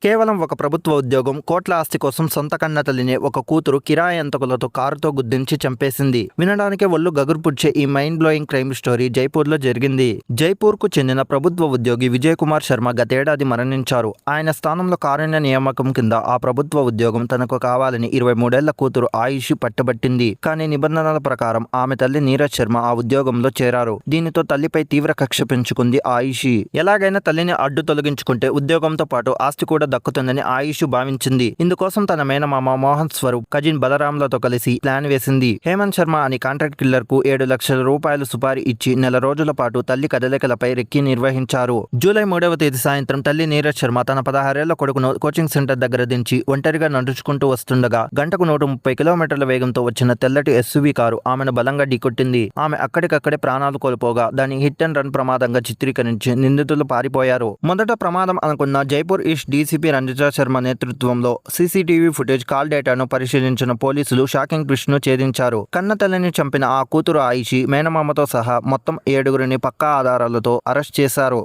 కేవలం ఒక ప్రభుత్వ ఉద్యోగం, కోట్ల ఆస్తి కోసం సొంత కన్న తల్లిని ఒక కూతురు కిరాయి హంతకులతో కారుతో గుద్దించి చంపేసింది. వినడానికే ఒళ్ళు గగుర్పుడ్చే ఈ మైండ్ బ్లోయింగ్ క్రైమ్ స్టోరీ జైపూర్లో జరిగింది. జైపూర్కు చెందిన ప్రభుత్వ ఉద్యోగి విజయ్ కుమార్ శర్మ గతేడాది మరణించారు. ఆయన స్థానంలో కారుణ్య నియామకం కింద ఆ ప్రభుత్వ ఉద్యోగం తనకు కావాలని 23 ఏళ్ల కూతురు ఆయుష్ పట్టబట్టింది. కానీ నిబంధనల ప్రకారం ఆమె తల్లి నీరజ్ శర్మ ఆ ఉద్యోగంలో చేరారు. దీనితో తల్లిపై తీవ్ర కక్ష పెంచుకుంది ఆయుష్. ఎలాగైనా తల్లిని అడ్డు తొలగించుకుంటే ఉద్యోగంతో పాటు ఆస్తి కూడా దక్కుతుందని ఆయుష్ భావించింది. ఇందుకోసం తన మేనమామ మోహన్ స్వరూప్, కజిన్ బలరాంలతో కలిసి ప్లాన్ వేసింది. హేమంత్ శర్మ అని కాంట్రాక్ట్ కిల్లర్ కు 7 లక్షల రూపాయలు సుపారీ ఇచ్చి నెల రోజుల పాటు తల్లి కదలికలపై రెక్కి నిర్వహించారు. జూలై 3వ తేదీ సాయంత్రం తల్లి నీరజ్ శర్మ తన 16 ఏళ్ల కొడుకును కోచింగ్ సెంటర్ దగ్గర దించి ఒంటరిగా నడుచుకుంటూ వస్తుండగా గంటకు 130 కిలోమీటర్ల వేగంతో వచ్చిన తెల్లటి ఎస్యూవీ కారు ఆమెను బలంగా ఢీకొట్టింది. ఆమె అక్కడికక్కడే ప్రాణాలు కోల్పోగా దాని హిట్ అండ్ రన్ ప్రమాదంగా చిత్రీకరించి నిందితులు పారిపోయారు. మొదట ప్రమాదం అనుకున్న జైపూర్ ఈస్ట్ డీసీపీ రంజితా శర్మ నేతృత్వంలో సీసీటీవీ ఫుటేజ్, కాల్ డేటాను పరిశీలించిన పోలీసులు షాకింగ్ ట్విస్ట్ను ఛేదించారు. కన్న తల్లిని చంపిన ఆ కూతురు ఆయిషి, మేనమామతో సహా మొత్తం 7గురిని పక్కా ఆధారాలతో అరెస్ట్ చేశారు.